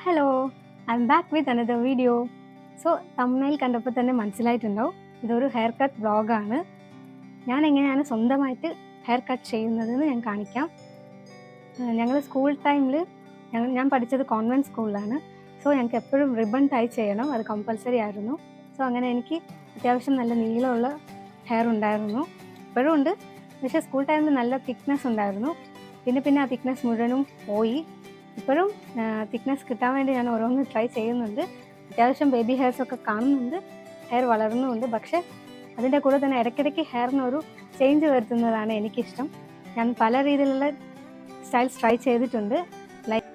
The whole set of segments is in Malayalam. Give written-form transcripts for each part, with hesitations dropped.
Hello, I M back with another video. So thumbnail കണ്ടപ്പോൾ തന്നെ മനസ്സിലായിട്ടുണ്ടാവും ഇതൊരു ഹെയർ കട്ട് വ്ളോഗാണ്. ഞാൻ എങ്ങനെയാണ് സ്വന്തമായിട്ട് ഹെയർ കട്ട് ചെയ്യുന്നതെന്ന് ഞാൻ കാണിക്കാം. ഞങ്ങൾ സ്കൂൾ ടൈമിൽ ഞാൻ പഠിച്ചത് കോൺവെൻറ്റ് സ്കൂളിലാണ്. സോ ഞങ്ങൾക്ക് എപ്പോഴും റിബൺ ടൈ ചെയ്യണം, അത് കമ്പൽസറി ആയിരുന്നു. സോ അങ്ങനെ എനിക്ക് അത്യാവശ്യം നല്ല നീളമുള്ള ഹെയർ ഉണ്ടായിരുന്നു, ഇപ്പോഴും ഉണ്ട്. പക്ഷേ സ്കൂൾ ടൈമിൽ നല്ല തിക്നെസ് ഉണ്ടായിരുന്നു. പിന്നെ ആ തിക്നെസ് മുഴുവനും പോയി. ഇപ്പോഴും തിക്നെസ് കിട്ടാൻ വേണ്ടി ഞാൻ ഓരോന്ന് ട്രൈ ചെയ്യുന്നുണ്ട്. അത്യാവശ്യം ബേബി ഹെയർസൊക്കെ കാണുന്നുണ്ട്, ഹെയർ വളരുന്നുമുണ്ട്. പക്ഷേ അതിൻ്റെ കൂടെ തന്നെ ഇടയ്ക്കിടയ്ക്ക് ഹെയറിനൊരു ചേഞ്ച് വരുത്തുന്നതാണ് എനിക്കിഷ്ടം. ഞാൻ പല രീതിയിലുള്ള സ്റ്റൈൽസ് ട്രൈ ചെയ്തിട്ടുണ്ട്.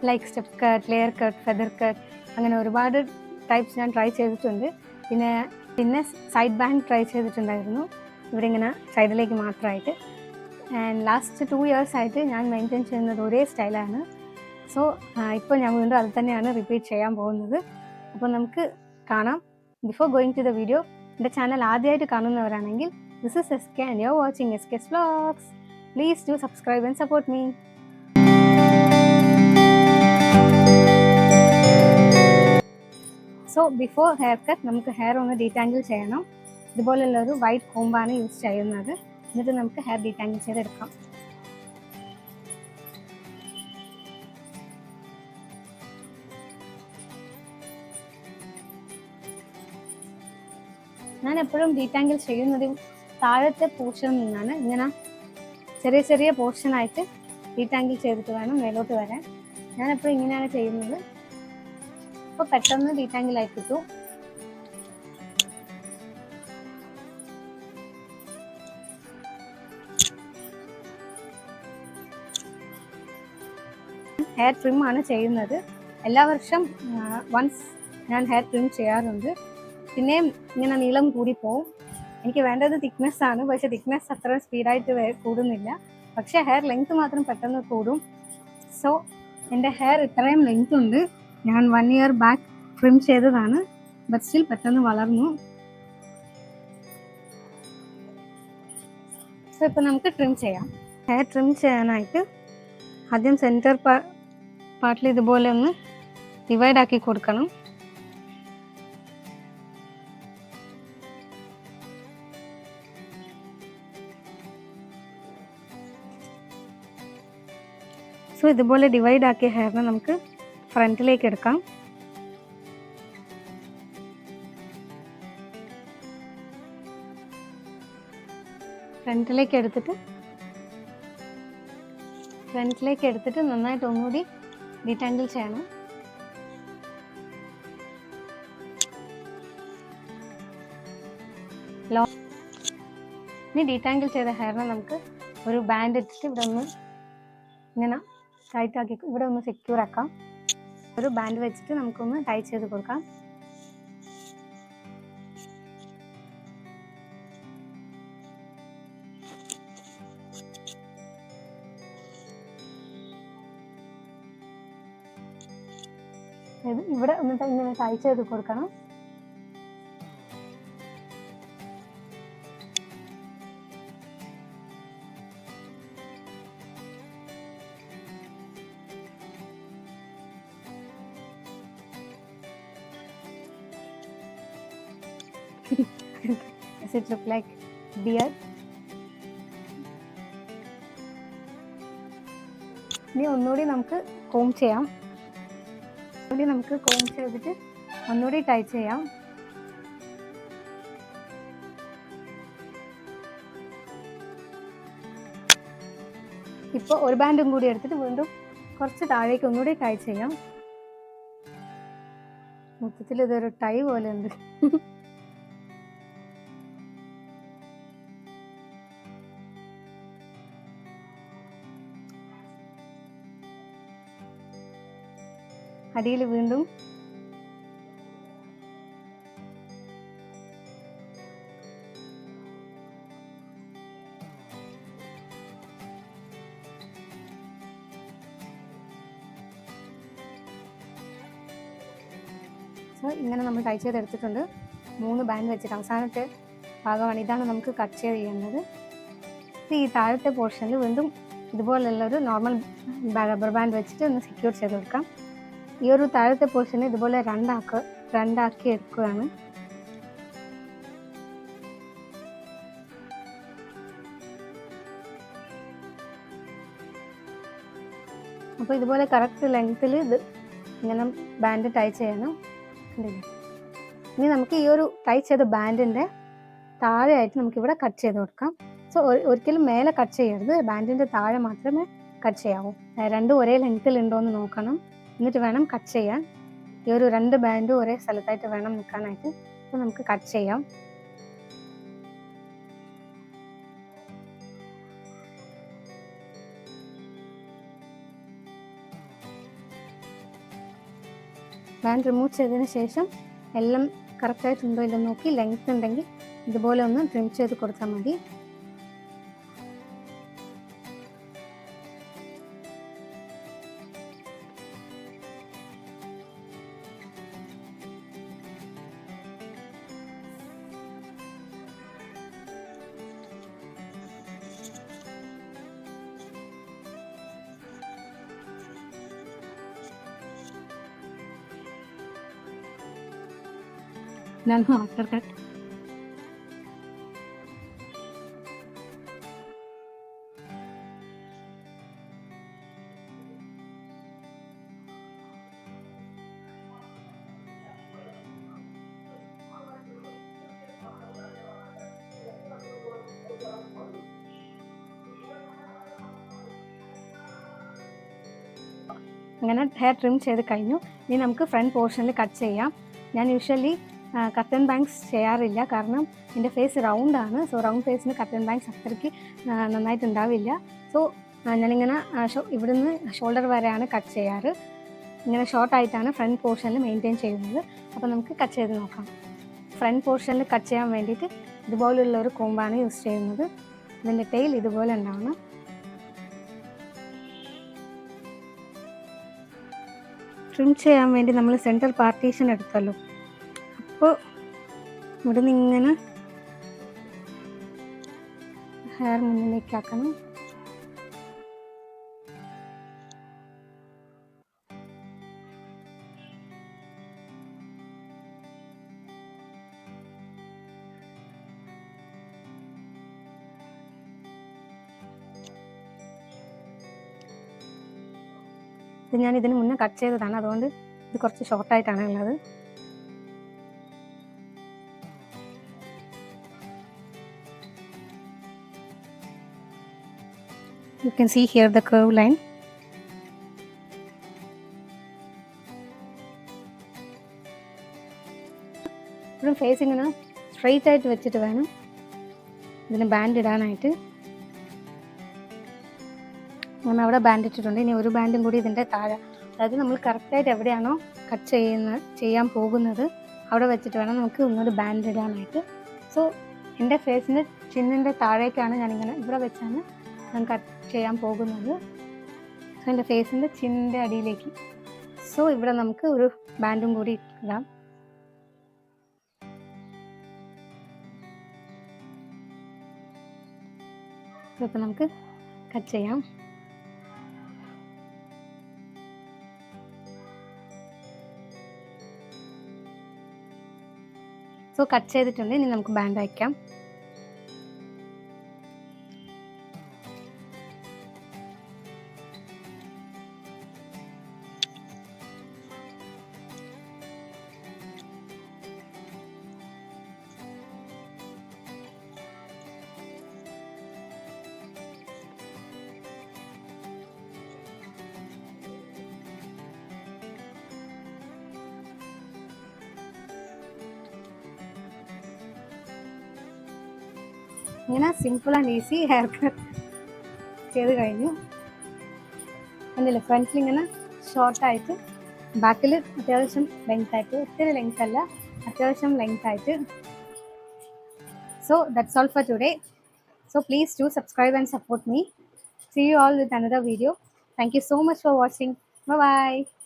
Like step cut, layer cut, feather cut, അങ്ങനെ ഒരുപാട് ടൈപ്സ് ഞാൻ ട്രൈ ചെയ്തിട്ടുണ്ട്. പിന്നെ സൈഡ് ബാൻഡ് ട്രൈ ചെയ്തിട്ടുണ്ടായിരുന്നു, ഇവിടെ ഇങ്ങനെ സൈഡിലേക്ക് മാത്രമായിട്ട്. ആൻഡ് ലാസ്റ്റ് 2 years ആയിട്ട് ഞാൻ മെയിൻറ്റെയിൻ ചെയ്യുന്നത് ഒരേ സ്റ്റൈലാണ്. സോ ഇപ്പോൾ ഞാൻ വീണ്ടും അത് തന്നെയാണ് റിപ്പീറ്റ് ചെയ്യാൻ പോകുന്നത്. അപ്പോൾ നമുക്ക് കാണാം. Before going to the video, എൻ്റെ ചാനൽ ആദ്യമായിട്ട് കാണുന്നവരാണെങ്കിൽ this is SK and you're watching SK's Vlogs. Please do subscribe and support me. So before hair cut നമുക്ക് ഹെയർ ഒന്ന് ഡീറ്റാങ്കിൾ ചെയ്യണം. ഇതുപോലുള്ളൊരു വൈറ്റ് കോമ്പാണ് യൂസ് ചെയ്യുന്നത്. എന്നിട്ട് നമുക്ക് ഹെയർ ഡീറ്റാങ്കിൾ ചെയ്തെടുക്കാം. ഞാൻ എപ്പോഴും ഡീറ്റാങ്കിൾ ചെയ്യുന്നത് താഴത്തെ പോർഷനിൽ നിന്നാണ്. ഇങ്ങനെ ചെറിയ ചെറിയ പോർഷനായിട്ട് ഡീറ്റാങ്കിൾ ചെയ്തിട്ട് വേണം മേലോട്ട് വരാൻ. ഞാനെപ്പോഴും ഇങ്ങനെയാണ് ചെയ്യുന്നത്. അപ്പോൾ പെട്ടെന്ന് ഡീറ്റാങ്കിൾ ആയി കിട്ടും. ഹെയർ ട്രിം ആണ് ചെയ്യുന്നത്. എല്ലാ വർഷം വൺസ് ഞാൻ ഹെയർ ട്രിം ചെയ്യാറുണ്ട്. പിന്നെയും ഇങ്ങനെ നീളം കൂടി പോവും. എനിക്ക് വേണ്ടത് തിക്നെസ് ആണ്, പക്ഷേ തിക്നെസ് അത്ര സ്പീഡായിട്ട് കൂടുന്നില്ല. പക്ഷേ ഹെയർ ലെങ്ത് മാത്രം പെട്ടെന്ന് കൂടും. സോ എൻ്റെ ഹെയർ ഇത്രയും ലെങ്ത് ഉണ്ട്. ഞാൻ 1 year ബാക്ക് ട്രിം ചെയ്തതാണ്, ബട്ട് സ്റ്റിൽ പെട്ടെന്ന് വളർന്നു. സോ ഇപ്പോൾ നമുക്ക് ട്രിം ചെയ്യാം. ഹെയർ ട്രിം ചെയ്യാനായിട്ട് ആദ്യം സെൻറ്റർ പാർട്ടിൽ ഇതുപോലെ ഒന്ന് ഡിവൈഡ് ആക്കി കൊടുക്കണം. സോ ഇതുപോലെ ഡിവൈഡ് ആക്കിയ ഹെയറിനെ നമുക്ക് ഫ്രണ്ടിലേക്ക് എടുക്കാം. ഫ്രണ്ടിലേക്ക് എടുത്തിട്ട് നന്നായിട്ട് ഒന്നുകൂടി ഡീറ്റാങ്കിൾ ചെയ്യണം. ഇനി ഡീറ്റാങ്കിൾ ചെയ്ത ഹെയറിനെ നമുക്ക് ഒരു ബാൻഡ് ഇട്ടിട്ട് ഇവിടെ ഒന്ന് ഇങ്ങനെ ടൈറ്റ് ആക്കി ഇവിടെ ഒന്ന് സെക്യൂർ ആക്കാം. ഒരു ബാൻഡ് വെച്ചിട്ട് നമുക്കൊന്ന് ടൈ ചെയ്ത് കൊടുക്കാം. ഇവിടെ ഒന്ന് ഇങ്ങനെ ടൈ ചെയ്ത് കൊടുക്കണം. Does it look like beard? ഇനി ഒന്നുകൂടി നമുക്ക് കോം ചെയ്യാം. നമുക്ക് കോം ചെയ്തിട്ട് ഒന്നുകൂടി ടൈ ചെയ്യാം. ഇപ്പോൾ ഒരു ബാൻഡും കൂടി എടുത്തിട്ട് വീണ്ടും കുറച്ച് താഴേക്ക് ഒന്നുകൂടി ടൈ ചെയ്യാം. മൊത്തത്തിൽ ഇതൊരു ടൈ പോലെ ഉണ്ട്. അടിയിൽ വീണ്ടും സോ ഇങ്ങനെ നമ്മൾ ടൈ ചെയ്തെടുത്തിട്ടുണ്ട്. 3 ബാൻഡ് വെച്ചിട്ട് അവസാനത്തെ ഭാഗമാണ്. ഇതാണ് നമുക്ക് കട്ട് ചെയ്യേണ്ടത്. ഈ താഴത്തെ പോർഷനിൽ വീണ്ടും ഇതുപോലുള്ളൊരു നോർമൽ റബ്ബർ ബാൻഡ് വെച്ചിട്ട് ഒന്ന് സെക്യൂർ ചെയ്ത് കൊടുക്കാം. ഈ ഒരു താഴത്തെ പോർഷൻ ഇതുപോലെ രണ്ടാക്കി എടുക്കുകയാണ്. അപ്പോൾ ഇതുപോലെ കറക്റ്റ് ലെങ്ത്തിൽ ഇത് ഇങ്ങനെ ബാൻഡ് ടൈ ചെയ്യണം. കണ്ടില്ലേ? ഇനി നമുക്ക് ഈ ഒരു ടൈ ചെയ്ത ബാൻഡിൻ്റെ താഴെയായിട്ട് നമുക്കിവിടെ കട്ട് ചെയ്ത് കൊടുക്കാം. സോ ഒരിക്കലും മേലെ കട്ട് ചെയ്യരുത്, ബാൻഡിൻ്റെ താഴെ മാത്രമേ കട്ട് ചെയ്യാവൂ. രണ്ടും ഒരേ ലെങ്ത്തിൽ ഉണ്ടോ എന്ന് നോക്കണം, എന്നിട്ട് വേണം കട്ട് ചെയ്യാൻ. ഈ ഒരു 2 ബാൻഡും ഒരേ സ്ഥലത്തായിട്ട് വേണം നിൽക്കാനായിട്ട്. അപ്പോൾ നമുക്ക് കട്ട് ചെയ്യാം. ബാൻഡ് റിമൂവ് ചെയ്തതിന് ശേഷം എല്ലാം കറക്റ്റായിട്ടുണ്ടോ ഇല്ലെന്ന് നോക്കി ലെങ്ത് ഉണ്ടെങ്കിൽ ഇതുപോലെ ഒന്ന് ട്രിം ചെയ്ത് കൊടുത്താൽ മതി. ഞാൻ ആഫ്റ്റർ കട്ട് അങ്ങനെ ഹെയർ ട്രിം ചെയ്ത് കഴിഞ്ഞു. ഇനി നമുക്ക് ഫ്രണ്ട് പോർഷനിൽ കട്ട് ചെയ്യാം. ഞാൻ യൂഷ്വലി കട്ടൻ ബാങ്ക്സ് ചെയ്യാറില്ല, കാരണം എൻ്റെ ഫേസ് റൗണ്ടാണ്. സോ റൗണ്ട് ഫേസിന് കട്ടൻ ബാങ്ക്സ് അത്രയ്ക്ക് നന്നായിട്ടുണ്ടാവില്ല. സോ ഞാനിങ്ങനെ ഇവിടുന്ന് ഷോൾഡർ വരെയാണ് കട്ട് ചെയ്യാറ്. ഇങ്ങനെ ഷോർട്ടായിട്ടാണ് ഫ്രണ്ട് പോർഷനിൽ മെയിൻറ്റെയിൻ ചെയ്യുന്നത്. അപ്പോൾ നമുക്ക് കട്ട് ചെയ്ത് നോക്കാം. ഫ്രണ്ട് പോർഷനിൽ കട്ട് ചെയ്യാൻ വേണ്ടിയിട്ട് ഇതുപോലുള്ള ഒരു കോമ്പാണ് യൂസ് ചെയ്യുന്നത്. ഇതിൻ്റെ ടെയിൽ ഇതുപോലെ ഉണ്ടാവണം. ട്രിം ചെയ്യാൻ വേണ്ടി നമ്മൾ സെൻറ്റർ പാർട്ടീഷൻ എടുത്തല്ലോ, അപ്പോൾ ഇവിടെ നിന്ന് ഇങ്ങനെ ഹെയർ മുന്നിലേക്ക് ആക്കണം. ഇത് ഞാൻ ഇതിന് മുന്നേ കട്ട് ചെയ്തതാണ്, അതുകൊണ്ട് ഇത് കുറച്ച് ഷോർട്ടായിട്ടാണ് ഉള്ളത്. You can see here the curve line. ഇപ്പോഴും ഫേസ് ഇങ്ങനെ സ്ട്രെയിറ്റ് ആയിട്ട് വെച്ചിട്ട് വേണം ഇതിന് ബാൻഡ് ഇടാനായിട്ട്. ഞാൻ അവിടെ ബാൻഡ് ഇട്ടിട്ടുണ്ട്. ഇനി ഒരു ബാൻഡും കൂടി ഇതിൻ്റെ താഴെ, അതായത് നമ്മൾ കറക്റ്റായിട്ട് എവിടെയാണോ കട്ട് ചെയ്യാൻ പോകുന്നത് അവിടെ വെച്ചിട്ട് വേണം നമുക്ക് ഒന്നൊരു ബാൻഡ് ഇടാനായിട്ട്. സോ എൻ്റെ ഫേസിൻ്റെ ചിന്നിൻ്റെ താഴേക്കാണ് ഞാനിങ്ങനെ ഇവിടെ വെച്ചാണ് ഞാൻ കട്ട് ചെയ്യാൻ പോകുന്നത്. സോ എൻ്റെ ഫേസിൻ്റെ ചിന്നിൻ്റെ അടിയിലേക്ക്. സോ ഇവിടെ നമുക്ക് ഒരു ബാൻഡും കൂടി ഇടാം. അപ്പോൾ നമുക്ക് കട്ട് ചെയ്യാം. സോ കട്ട് ചെയ്തിട്ടുണ്ട്. ഇനി നമുക്ക് ബാൻഡ് വയ്ക്കാം. ഇങ്ങനെ simple and easy hair cut ചെയ്ത് കഴിഞ്ഞു. കണ്ടില്ലേ, ഫ്രണ്ടിൽ ഇങ്ങനെ ഷോർട്ടായിട്ട്, ബാക്കിൽ അത്യാവശ്യം ലെങ്ത് ആയിട്ട്, ഒത്തിരി ലെങ്ത് അല്ല, അത്യാവശ്യം ലെങ്ത് ആയിട്ട്. So that's all for today. So please do subscribe and support me. See you all with another video. Thank you so much for watching. Bye bye.